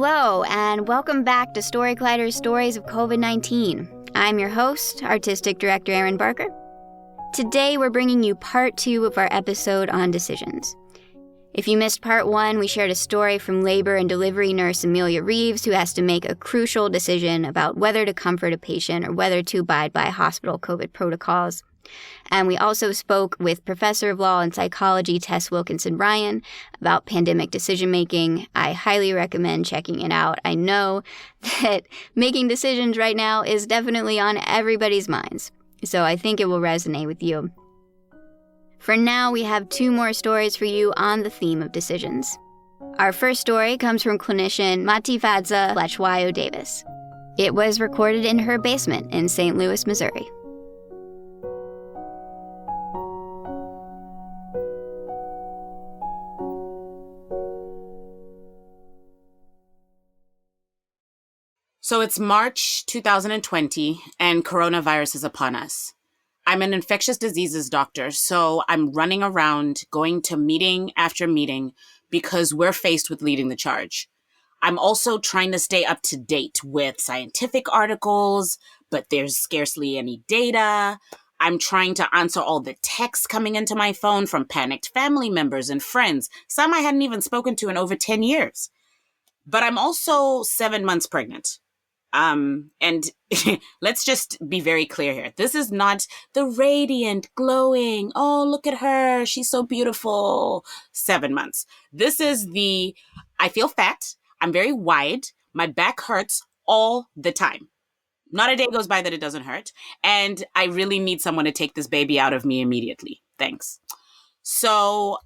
Hello, and welcome back to Story Collider's Stories of COVID-19. I'm your host, Artistic Director Erin Barker. Today, we're bringing you part 2 of our episode on decisions. If you missed part 1, we shared a story from labor and delivery nurse Amelia Reeves, who has to make a crucial decision about whether to comfort a patient or whether to abide by hospital COVID protocols. And we also spoke with Professor of Law and Psychology Tess Wilkinson-Ryan about pandemic decision-making. I highly recommend checking it out. I know that making decisions right now is definitely on everybody's minds, so I think it will resonate with you. For now, we have 2 more stories for you on the theme of decisions. Our first story comes from clinician Matifadza Hlatshwayo Davis. It was recorded in her basement in St. Louis, Missouri. So it's March 2020 and coronavirus is upon us. I'm an infectious diseases doctor, so I'm running around going to meeting after meeting because we're faced with leading the charge. I'm also trying to stay up to date with scientific articles, but there's scarcely any data. I'm trying to answer all the texts coming into my phone from panicked family members and friends, some I hadn't even spoken to in over 10 years. But I'm also 7 months pregnant. And let's just be very clear here. This is not the radiant, glowing, oh, look at her, she's so beautiful, 7 months. This is I feel fat, I'm very wide, my back hurts all the time. Not a day goes by that it doesn't hurt. And I really need someone to take this baby out of me immediately. Thanks. So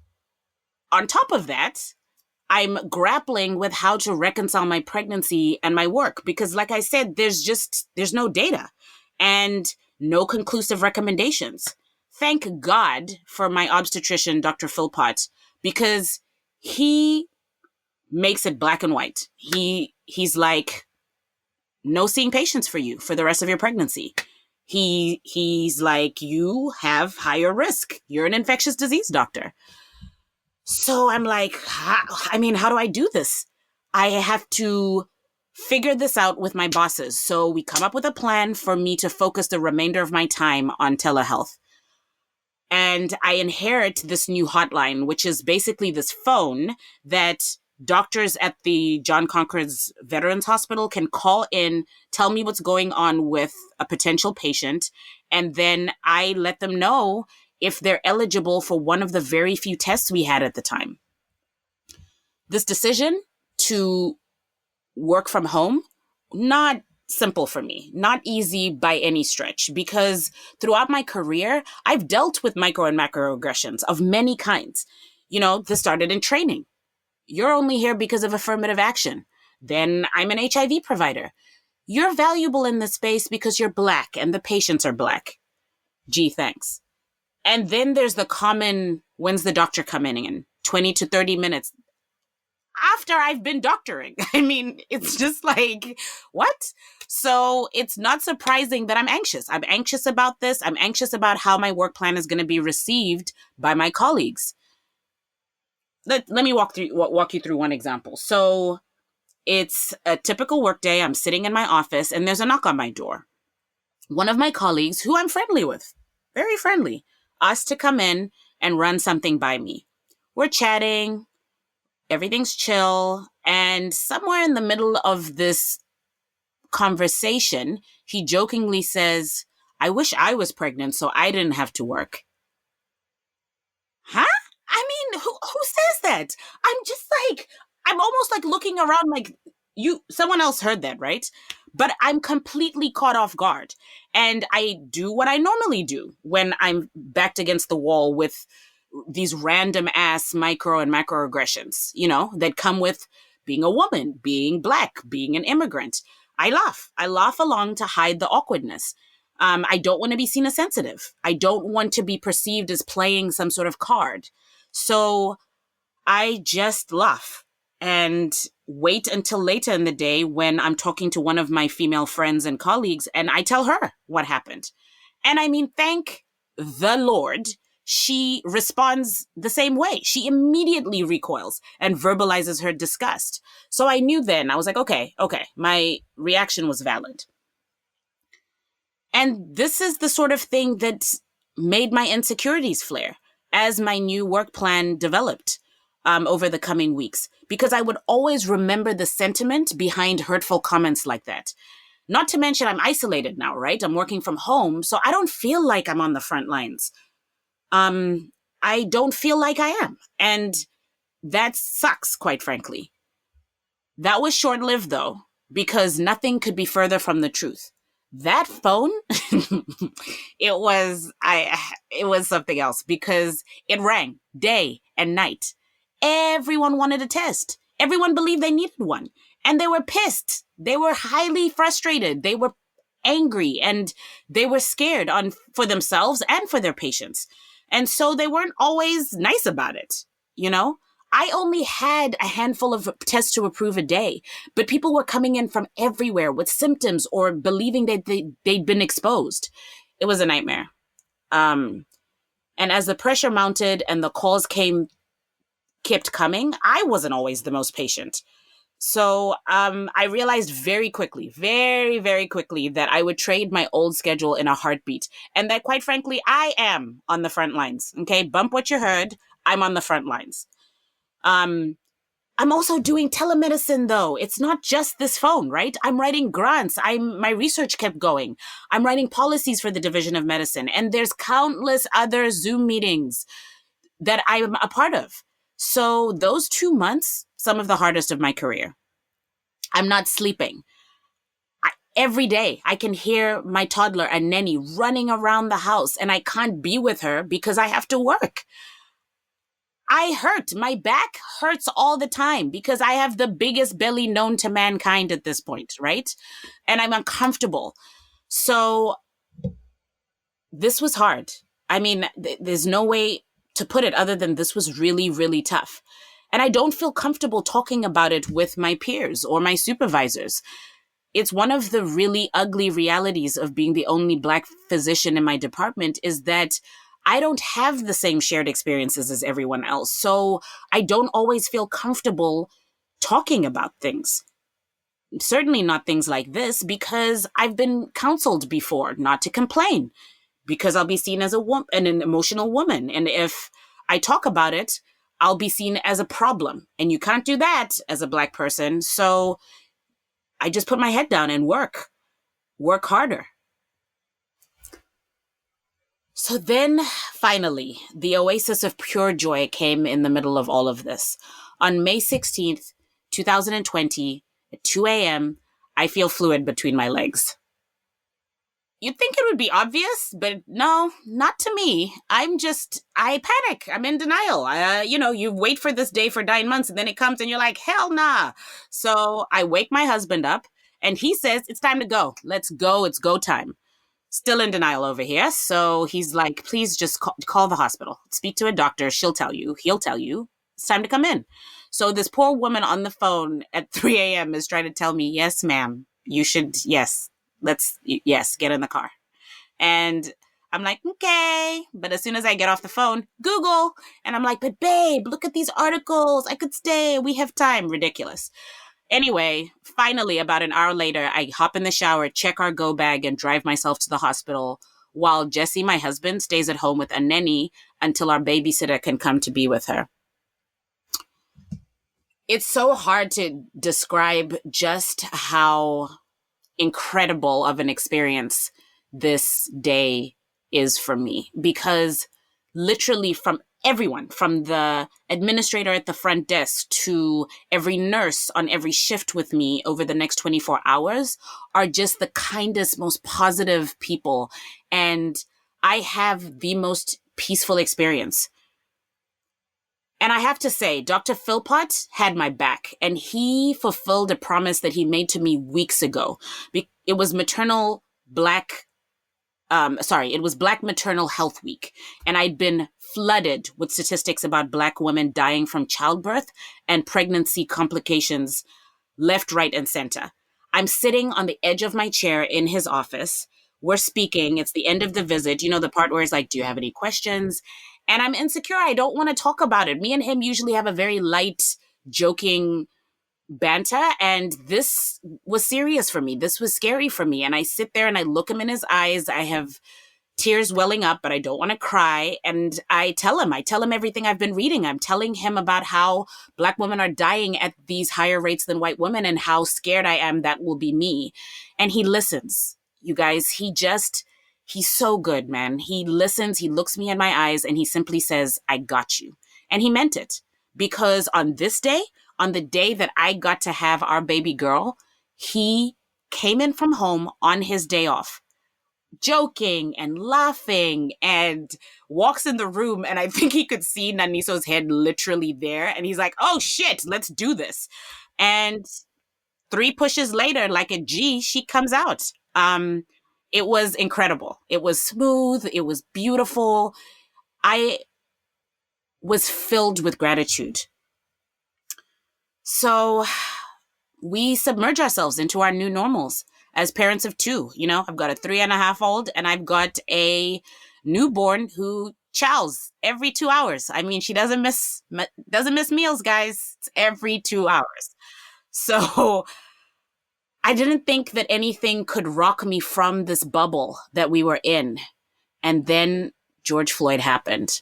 on top of that, I'm grappling with how to reconcile my pregnancy and my work because, like I said, there's no data and no conclusive recommendations. Thank God for my obstetrician, Dr. Philpott, because he makes it black and white. He's like, no seeing patients for you for the rest of your pregnancy. He's like, you have higher risk. You're an infectious disease doctor. So I'm like, how do I do this? I have to figure this out with my bosses. So we come up with a plan for me to focus the remainder of my time on telehealth. And I inherit this new hotline, which is basically this phone that doctors at the John Conquer's Veterans Hospital can call in, tell me what's going on with a potential patient, and then I let them know if they're eligible for one of the very few tests we had at the time. This decision to work from home, not simple for me, not easy by any stretch, because throughout my career, I've dealt with micro and macroaggressions of many kinds. You know, this started in training. You're only here because of affirmative action. Then I'm an HIV provider. You're valuable in this space because you're Black and the patients are Black. Gee, thanks. And then there's the common, when's the doctor coming in? 20 to 30 minutes after I've been doctoring. I mean, it's just like, what? So it's not surprising that I'm anxious. I'm anxious about this. I'm anxious about how my work plan is going to be received by my colleagues. Let me walk you through one example. So it's a typical work day. I'm sitting in my office and there's a knock on my door. One of my colleagues, who I'm friendly with, very friendly, asked to come in and run something by me. We're chatting, everything's chill, and somewhere in the middle of this conversation, he jokingly says, I wish I was pregnant so I didn't have to work. Huh? I mean, who says that? I'm almost like looking around like, someone else heard that, right? But I'm completely caught off guard. And I do what I normally do when I'm backed against the wall with these random ass micro and macroaggressions, that come with being a woman, being Black, being an immigrant. I laugh along to hide the awkwardness. I don't want to be seen as sensitive. I don't want to be perceived as playing some sort of card. So I just laugh and wait until later in the day when I'm talking to one of my female friends and colleagues and I tell her what happened. And I mean, thank the Lord, she responds the same way. She immediately recoils and verbalizes her disgust. So I knew then, I was like, okay, my reaction was valid. And this is the sort of thing that made my insecurities flare as my new work plan developed over the coming weeks, because I would always remember the sentiment behind hurtful comments like that. Not to mention, I'm isolated now, right? I'm working from home, so I don't feel like I'm on the front lines. I don't feel like I am. And that sucks, quite frankly. That was short-lived, though, because nothing could be further from the truth. That phone, it was something else, because it rang day and night. Everyone wanted a test. Everyone believed they needed one. And they were pissed. They were highly frustrated. They were angry, and they were scared for themselves and for their patients. And so they weren't always nice about it, you know? I only had a handful of tests to approve a day, but people were coming in from everywhere with symptoms or believing that they'd been exposed. It was a nightmare. And as the pressure mounted and the calls kept coming, I wasn't always the most patient. So I realized very quickly, very, very quickly, that I would trade my old schedule in a heartbeat. And that, quite frankly, I am on the front lines. Okay, bump what you heard. I'm on the front lines. I'm also doing telemedicine, though. It's not just this phone, right? I'm writing grants. My research kept going. I'm writing policies for the Division of Medicine. And there's countless other Zoom meetings that I'm a part of. So those 2 months, some of the hardest of my career. I'm not sleeping. Every day I can hear my toddler and Nenny running around the house, and I can't be with her because I have to work. I hurt. My back hurts all the time because I have the biggest belly known to mankind at this point, right? And I'm uncomfortable. So this was hard. I mean, there's no way to put it other than this was really, really tough. And I don't feel comfortable talking about it with my peers or my supervisors. It's one of the really ugly realities of being the only Black physician in my department, is that I don't have the same shared experiences as everyone else. So I don't always feel comfortable talking about things. Certainly not things like this, because I've been counseled before not to complain, because I'll be seen as an emotional woman. And if I talk about it, I'll be seen as a problem. And you can't do that as a Black person. So I just put my head down and work harder. So then, finally, the oasis of pure joy came in the middle of all of this. On May 16th, 2020, at 2 a.m., I feel fluid between my legs. You'd think it would be obvious, but no, not to me. I panic. I'm in denial. You wait for this day for 9 months, and then it comes and you're like, hell nah. So I wake my husband up, and he says, it's time to go. Let's go. It's go time. Still in denial over here. So he's like, please just call the hospital. Speak to a doctor. She'll tell you. He'll tell you. It's time to come in. So this poor woman on the phone at 3 a.m. is trying to tell me, yes, ma'am, you should, yes, get in the car. And I'm like, okay. But as soon as I get off the phone, Google. And I'm like, but babe, look at these articles. I could stay. We have time. Ridiculous. Anyway, finally, about an hour later, I hop in the shower, check our go bag, and drive myself to the hospital, while Jesse, my husband, stays at home with a nanny until our babysitter can come to be with her. It's so hard to describe just how incredible of an experience this day is for me, because literally from everyone, from the administrator at the front desk to every nurse on every shift with me over the next 24 hours, are just the kindest, most positive people. And I have the most peaceful experience. And I have to say, Dr. Philpott had my back, and he fulfilled a promise that he made to me weeks ago. It was Black Maternal Health Week, and I'd been flooded with statistics about Black women dying from childbirth and pregnancy complications left, right, and center. I'm sitting on the edge of my chair in his office. We're speaking. It's the end of the visit. You know, the part where it's like, do you have any questions? And I'm insecure. I don't want to talk about it. Me and him usually have a very light, joking banter. And this was serious for me. This was scary for me. And I sit there and I look him in his eyes. I have tears welling up, but I don't want to cry. And I tell him everything I've been reading. I'm telling him about how Black women are dying at these higher rates than white women and how scared I am that will be me. And he listens. You guys, he's so good, man. He listens, he looks me in my eyes, and he simply says, I got you. And he meant it. Because on this day, on the day that I got to have our baby girl, he came in from home on his day off, joking and laughing, and walks in the room, and I think he could see Naniso's head literally there, and he's like, oh shit, let's do this. And 3 pushes later, like a G, she comes out. It was incredible. It was smooth. It was beautiful. I was filled with gratitude. So we submerge ourselves into our new normals as parents of 2. You know, I've got a 3.5-year-old and I've got a newborn who chows every 2 hours. I mean, she doesn't miss meals, guys. It's every 2 hours. So I didn't think that anything could rock me from this bubble that we were in. And then George Floyd happened.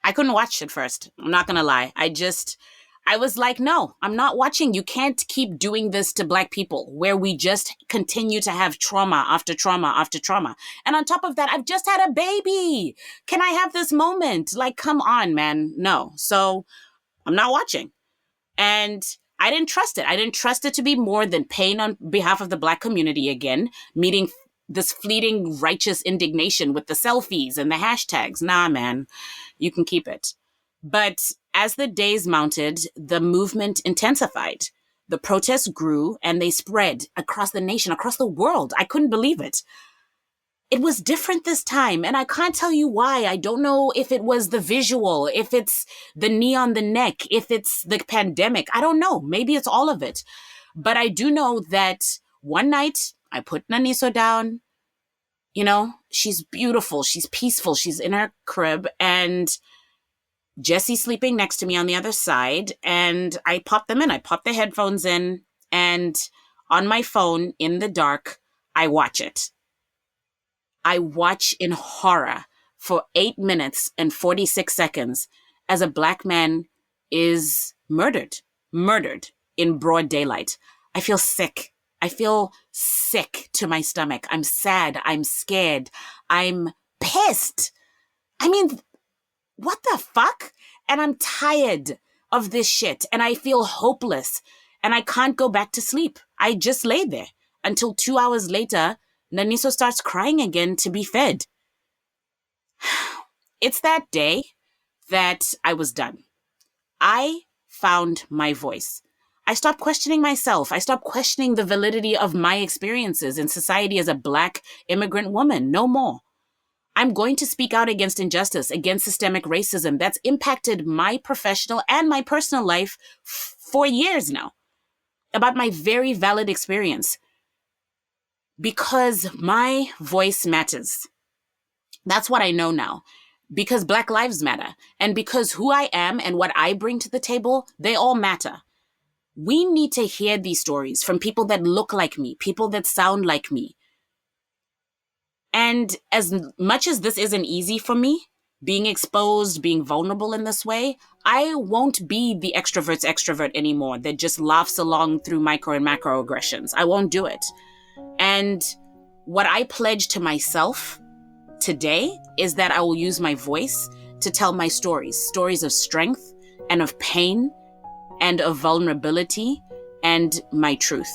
I couldn't watch it first. I'm not going to lie. I was like, no, I'm not watching. You can't keep doing this to Black people where we just continue to have trauma after trauma after trauma. And on top of that, I've just had a baby. Can I have this moment? Like, come on, man. No. So I'm not watching. And I didn't trust it. I didn't trust it to be more than pain on behalf of the Black community again, meeting this fleeting righteous indignation with the selfies and the hashtags. Nah, man, you can keep it. But as the days mounted, the movement intensified. The protests grew and they spread across the nation, across the world. I couldn't believe it. It was different this time, and I can't tell you why. I don't know if it was the visual, if it's the knee on the neck, if it's the pandemic. I don't know. Maybe it's all of it. But I do know that one night I put Naniso down. You know, she's beautiful. She's peaceful. She's in her crib, and Jesse's sleeping next to me on the other side. And I popped them in. I popped the headphones in, and on my phone in the dark, I watch it. I watch in horror for 8 minutes and 46 seconds as a Black man is murdered in broad daylight. I feel sick. I feel sick to my stomach. I'm sad. I'm scared. I'm pissed. I mean, what the fuck? And I'm tired of this shit. And I feel hopeless. And I can't go back to sleep. I just lay there until 2 hours later, Naniso starts crying again to be fed. It's that day that I was done. I found my voice. I stopped questioning myself. I stopped questioning the validity of my experiences in society as a Black immigrant woman. No more. I'm going to speak out against injustice, against systemic racism that's impacted my professional and my personal life for years now, about my very valid experience. Because my voice matters. That's what I know now. Because Black lives matter. And because who I am and what I bring to the table, they all matter. We need to hear these stories from people that look like me, people that sound like me. And as much as this isn't easy for me, being exposed, being vulnerable in this way, I won't be the extrovert's extrovert anymore that just laughs along through micro and macroaggressions. I won't do it. And what I pledge to myself today is that I will use my voice to tell my stories of strength and of pain and of vulnerability and my truth.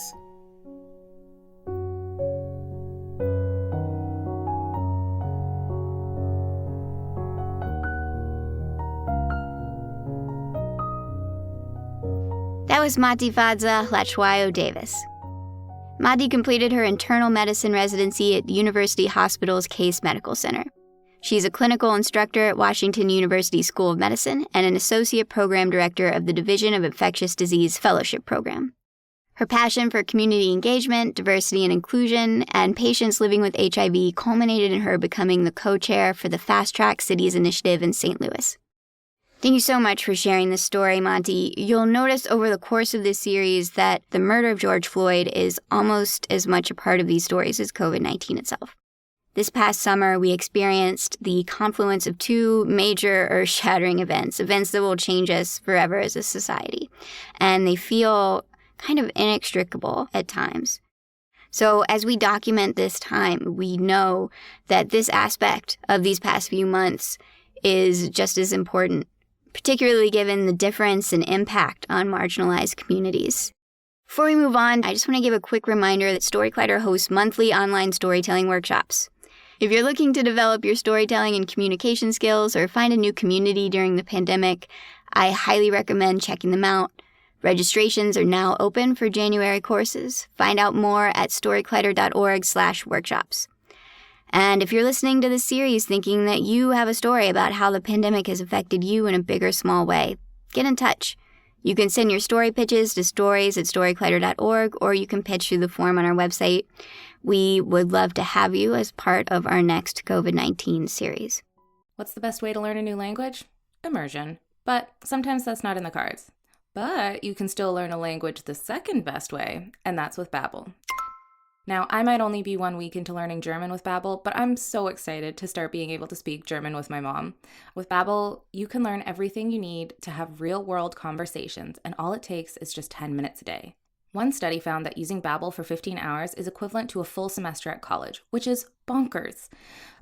That was Matifadza Hlatshwayo Davis. Mati completed her internal medicine residency at University Hospital's Case Medical Center. She's a clinical instructor at Washington University School of Medicine and an associate program director of the Division of Infectious Disease Fellowship Program. Her passion for community engagement, diversity and inclusion, and patients living with HIV culminated in her becoming the co-chair for the Fast Track Cities Initiative in St. Louis. Thank you so much for sharing this story, Monty. You'll notice over the course of this series that the murder of George Floyd is almost as much a part of these stories as COVID-19 itself. This past summer, we experienced the confluence of two major earth-shattering events that will change us forever as a society. And they feel kind of inextricable at times. So as we document this time, we know that this aspect of these past few months is just as important, particularly given the difference and impact on marginalized communities. Before we move on, I just want to give a quick reminder that Story Collider hosts monthly online storytelling workshops. If you're looking to develop your storytelling and communication skills or find a new community during the pandemic, I highly recommend checking them out. Registrations are now open for January courses. Find out more at storycollider.org/workshops. And if you're listening to this series thinking that you have a story about how the pandemic has affected you in a big or small way, get in touch. You can send your story pitches to stories@storycollider.org, or you can pitch through the form on our website. We would love to have you as part of our next COVID-19 series. What's the best way to learn a new language? Immersion. But sometimes that's not in the cards. But you can still learn a language the second best way, and that's with Babbel. Now, I might only be 1 week into learning German with Babbel, but I'm so excited to start being able to speak German with my mom. With Babbel, you can learn everything you need to have real-world conversations, and all it takes is just 10 minutes a day. One study found that using Babbel for 15 hours is equivalent to a full semester at college, which is bonkers.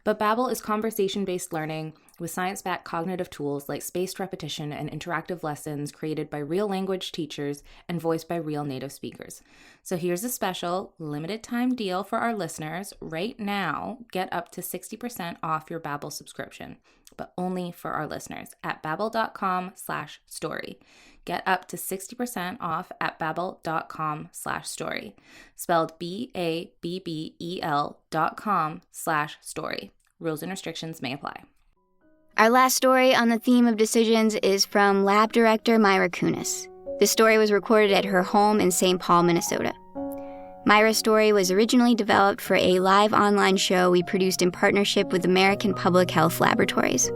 But Babbel is conversation-based learning with science-backed cognitive tools like spaced repetition and interactive lessons created by real language teachers and voiced by real native speakers. So here's a special limited-time deal for our listeners. Right now, get up to 60% off your Babbel subscription, but only for our listeners at babbel.com/story. Get up to 60% off at babbel.com/story. Spelled BABBEL.com/story. Rules and restrictions may apply. Our last story on the theme of decisions is from lab director Myra Kunas. This story was recorded at her home in St. Paul, Minnesota. Myra's story was originally developed for a live online show we produced in partnership with American Public Health Laboratories.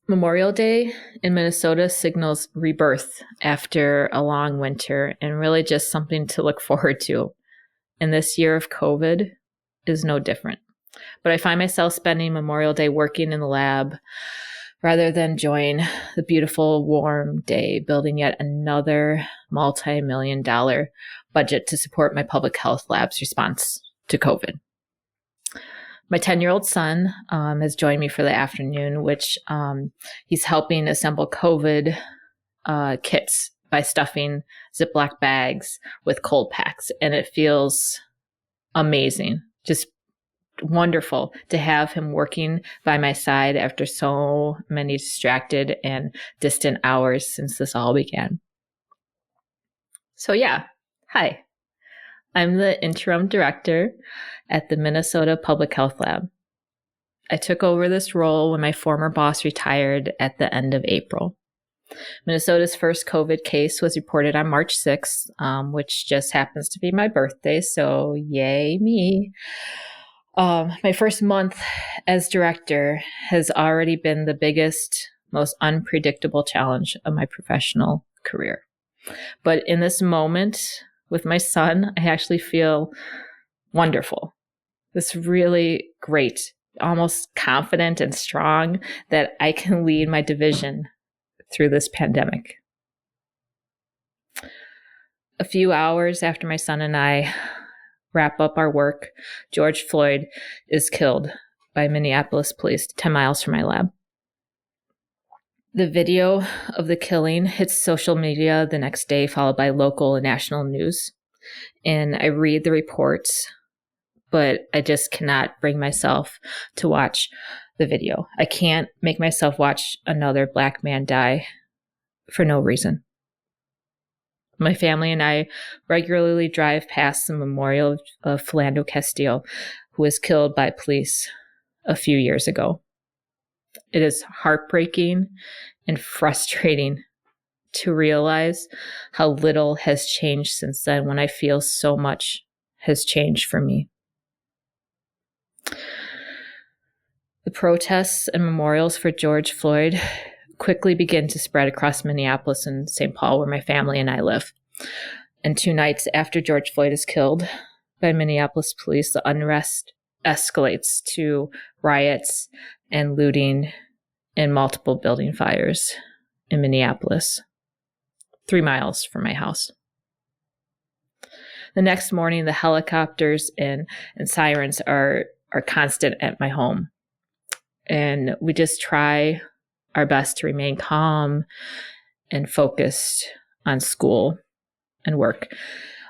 Memorial Day in Minnesota signals rebirth after a long winter and really just something to look forward to. And this year of COVID is no different. But I find myself spending Memorial Day working in the lab rather than enjoying the beautiful warm day, building yet another multi-million-dollar budget to support my public health lab's response to COVID. My 10-year-old son has joined me for the afternoon, which he's helping assemble COVID kits by stuffing Ziploc bags with cold packs. And it feels amazing, just wonderful to have him working by my side after so many distracted and distant hours since this all began. So yeah, hi. I'm the interim director at the Minnesota Public Health Lab. I took over this role when my former boss retired at the end of April. Minnesota's first COVID case was reported on March 6th, which just happens to be my birthday, so yay me. My first month as director has already been the biggest, most unpredictable challenge of my professional career. But in this moment, with my son, I actually feel wonderful. It's really great, almost confident and strong that I can lead my division through this pandemic. A few hours after my son and I wrap up our work, George Floyd is killed by Minneapolis police 10 miles from my lab. The video of the killing hits social media the next day, followed by local and national news. And I read the reports, but I just cannot bring myself to watch the video. I can't make myself watch another Black man die for no reason. My family and I regularly drive past the memorial of Philando Castile, who was killed by police a few years ago. It is heartbreaking and frustrating to realize how little has changed since then, when I feel so much has changed for me. The protests and memorials for George Floyd quickly begin to spread across Minneapolis and St. Paul, where my family and I live. And 2 nights after George Floyd is killed by Minneapolis police, the unrest escalates to riots and looting and multiple building fires in Minneapolis, 3 miles from my house. The next morning, the helicopters and sirens are constant at my home. And we just try our best to remain calm and focused on school and work.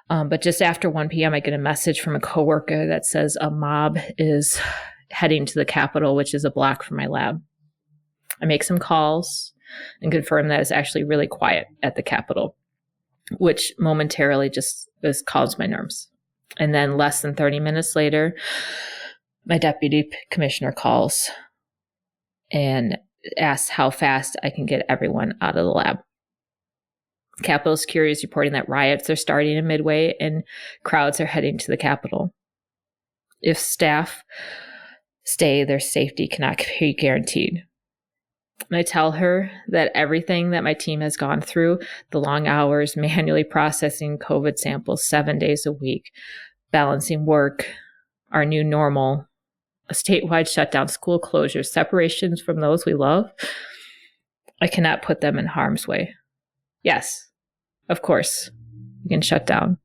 But just after 1 p.m., I get a message from a coworker that says a mob is heading to the Capitol, which is a block from my lab. I make some calls and confirm that it's actually really quiet at the Capitol, which momentarily just calms my nerves. And then less than 30 minutes later, my deputy commissioner calls and asks how fast I can get everyone out of the lab. Capitol Security is reporting that riots are starting in Midway and crowds are heading to the Capitol. If staff stay, their safety cannot be guaranteed. And I tell her that everything that my team has gone through, the long hours, manually processing COVID samples 7 days a week, balancing work, our new normal, a statewide shutdown, school closures, separations from those we love, I cannot put them in harm's way. Yes, of course, we can shut down.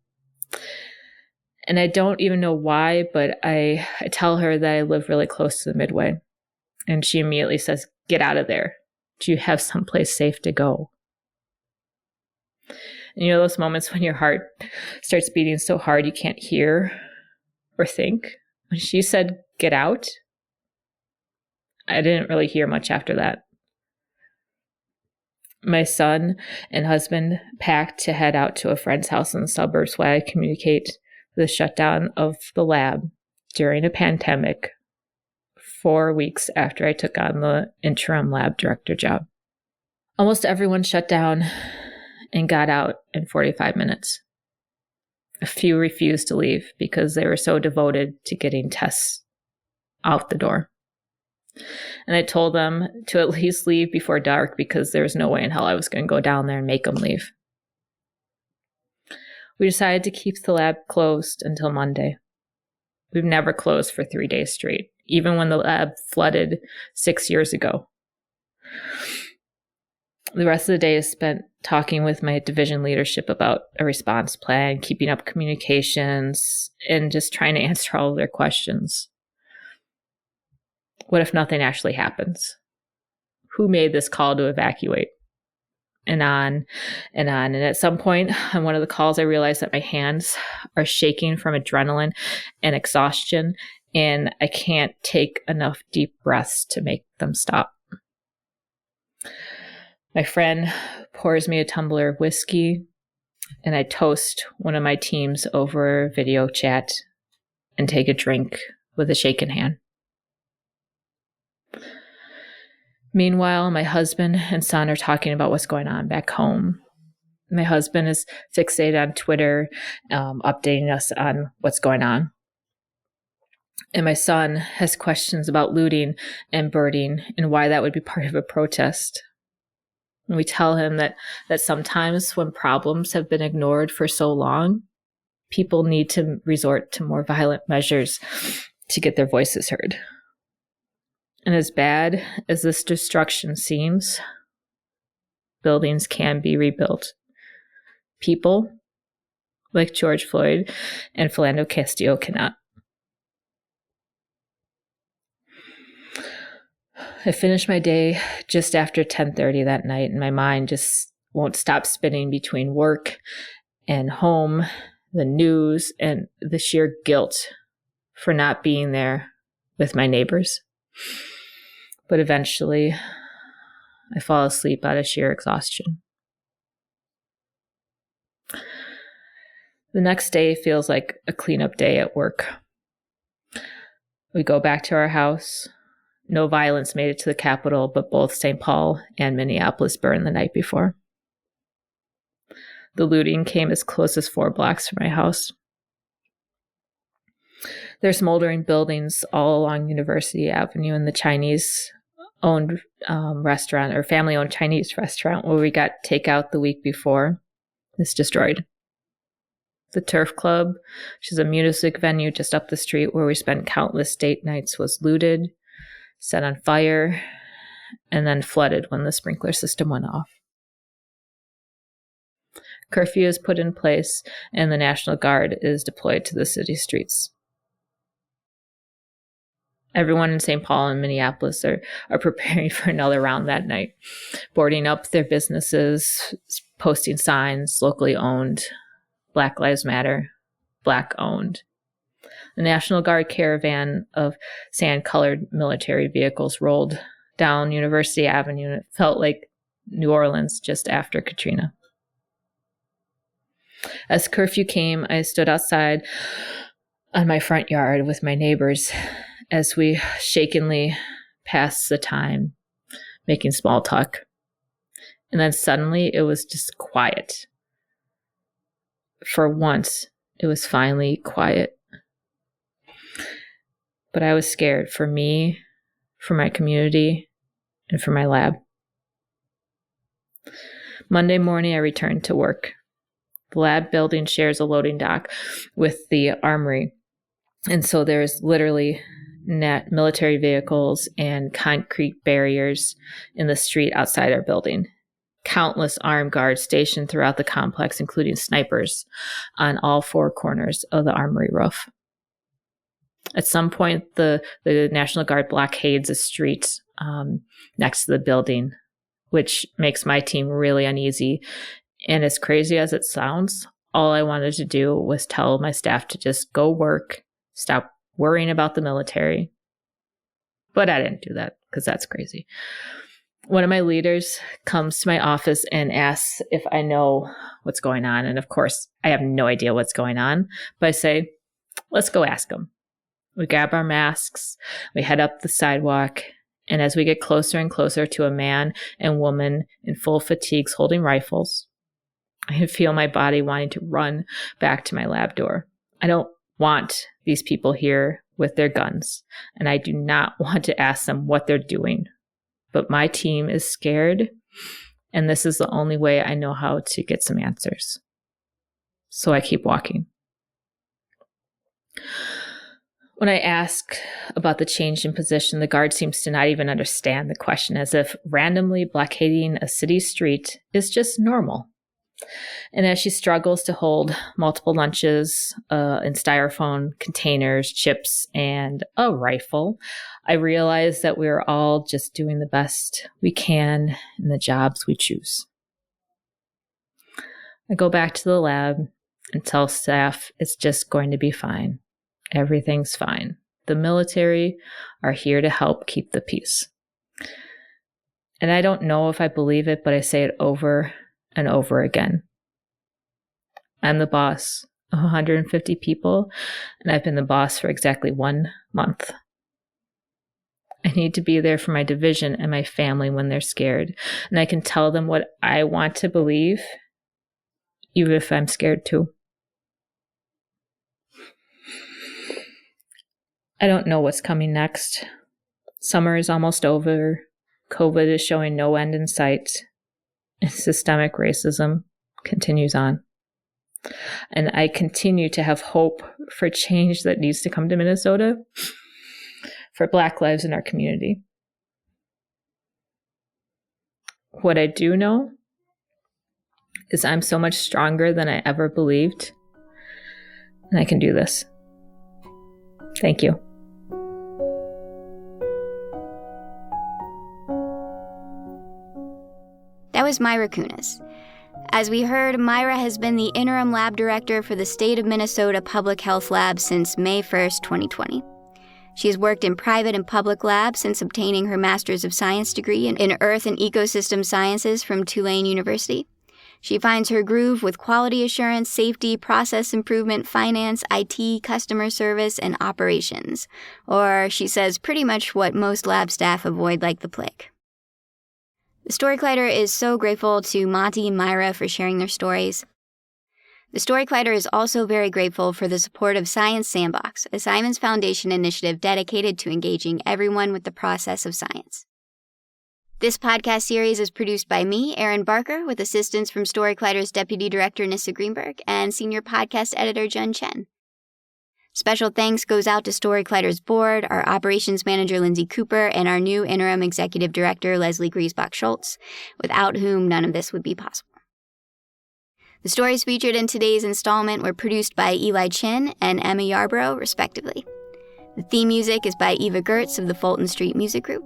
And I don't even know why, but I tell her that I live really close to the Midway. And she immediately says, "Get out of there. Do you have someplace safe to go?" And you know those moments when your heart starts beating so hard you can't hear or think? When she said, "Get out," I didn't really hear much after that. My son and husband packed to head out to a friend's house in the suburbs while I communicate the shutdown of the lab during a pandemic 4 weeks after I took on the interim lab director job. Almost everyone shut down and got out in 45 minutes. A few refused to leave because they were so devoted to getting tests out the door. And I told them to at least leave before dark because there was no way in hell I was going to go down there and make them leave. We decided to keep the lab closed until Monday. We've never closed for 3 days straight, even when the lab flooded 6 years ago. The rest of the day is spent talking with my division leadership about a response plan, keeping up communications, and just trying to answer all of their questions. What if nothing actually happens? Who made this call to evacuate? And on and on. And at some point on one of the calls, I realized that my hands are shaking from adrenaline and exhaustion, and I can't take enough deep breaths to make them stop. My friend pours me a tumbler of whiskey, and I toast one of my teams over video chat and take a drink with a shaken hand. Meanwhile, my husband and son are talking about what's going on back home. My husband is fixated on Twitter, updating us on what's going on. And my son has questions about looting and birding and why that would be part of a protest. And we tell him that sometimes when problems have been ignored for so long, people need to resort to more violent measures to get their voices heard. And as bad as this destruction seems, buildings can be rebuilt. People, like George Floyd and Philando Castillo, cannot. I finished my day just after 10:30 that night, and my mind just won't stop spinning between work and home, the news, and the sheer guilt for not being there with my neighbors. But eventually, I fall asleep out of sheer exhaustion. The next day feels like a cleanup day at work. We go back to our house, No violence made it to the capital, but both St. Paul and Minneapolis burned the night before. The looting came as close as 4 blocks from my house. There's smoldering buildings all along University Avenue, and the Chinese-owned restaurant, or family-owned Chinese restaurant where we got takeout the week before, is destroyed. The Turf Club, which is a music venue just up the street where we spent countless date nights, was looted, set on fire, and then flooded when the sprinkler system went off. Curfew is put in place, and the National Guard is deployed to the city streets. Everyone in St. Paul and Minneapolis are preparing for another round that night, boarding up their businesses, posting signs, locally owned, Black Lives Matter, Black owned. The National Guard caravan of sand-colored military vehicles rolled down University Avenue, and it felt like New Orleans just after Katrina. As curfew came, I stood outside on my front yard with my neighbors as we shakenly passed the time, making small talk. And then suddenly it was just quiet. For once, it was finally quiet. But I was scared for me, for my community, and for my lab. Monday morning, I returned to work. The lab building shares a loading dock with the armory. And so there's literally military vehicles and concrete barriers in the street outside our building. Countless armed guards stationed throughout the complex, including snipers on all 4 corners of the armory roof. At some point, the National Guard blockades a street next to the building, which makes my team really uneasy. And as crazy as it sounds, all I wanted to do was tell my staff to just go work, stop worrying about the military. But I didn't do that because that's crazy. One of my leaders comes to my office and asks if I know what's going on. And of course, I have no idea what's going on. But I say, let's go ask him. We grab our masks, we head up the sidewalk, and as we get closer and closer to a man and woman in full fatigues holding rifles, I feel my body wanting to run back to my lab door. I don't want these people here with their guns, and I do not want to ask them what they're doing. But my team is scared, and this is the only way I know how to get some answers. So I keep walking. When I ask about the change in position, the guard seems to not even understand the question, as if randomly blockading a city street is just normal. And as she struggles to hold multiple lunches in styrofoam containers, chips, and a rifle, I realize that we're all just doing the best we can in the jobs we choose. I go back to the lab and tell staff it's just going to be fine. Everything's fine. The military are here to help keep the peace. And I don't know if I believe it, but I say it over and over again. I'm the boss of 150 people, and I've been the boss for exactly 1 month. I need to be there for my division and my family when they're scared, and I can tell them what I want to believe, even if I'm scared too. I don't know what's coming next. Summer is almost over. COVID is showing no end in sight. And systemic racism continues on. And I continue to have hope for change that needs to come to Minnesota for Black lives in our community. What I do know is I'm so much stronger than I ever believed. And I can do this. Thank you. That was Myra Kunas. As we heard, Myra has been the interim lab director for the State of Minnesota Public Health Lab since May 1st, 2020. She has worked in private and public labs since obtaining her Master's of Science degree in Earth and Ecosystem Sciences from Tulane University. She finds her groove with quality assurance, safety, process improvement, finance, IT, customer service, and operations. Or, she says, pretty much what most lab staff avoid like the plague. The Story Collider is so grateful to Mati and Myra for sharing their stories. The Story Collider is also very grateful for the support of Science Sandbox, a Simons Foundation initiative dedicated to engaging everyone with the process of science. This podcast series is produced by me, Erin Barker, with assistance from Story Collider's Deputy Director, Nissa Greenberg, and Senior Podcast Editor, Jen Chen. Special thanks goes out to Story Collider's board, our Operations Manager, Lindsay Cooper, and our new Interim Executive Director, Leslie Griesbach-Schultz, without whom none of this would be possible. The stories featured in today's installment were produced by Eli Chin and Emma Yarbrough, respectively. The theme music is by Eva Gertz of the Fulton Street Music Group.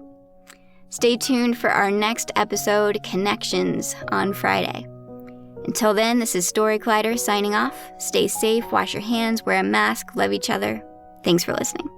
Stay tuned for our next episode, Connections, on Friday. Until then, this is Story Collider signing off. Stay safe, wash your hands, wear a mask, love each other. Thanks for listening.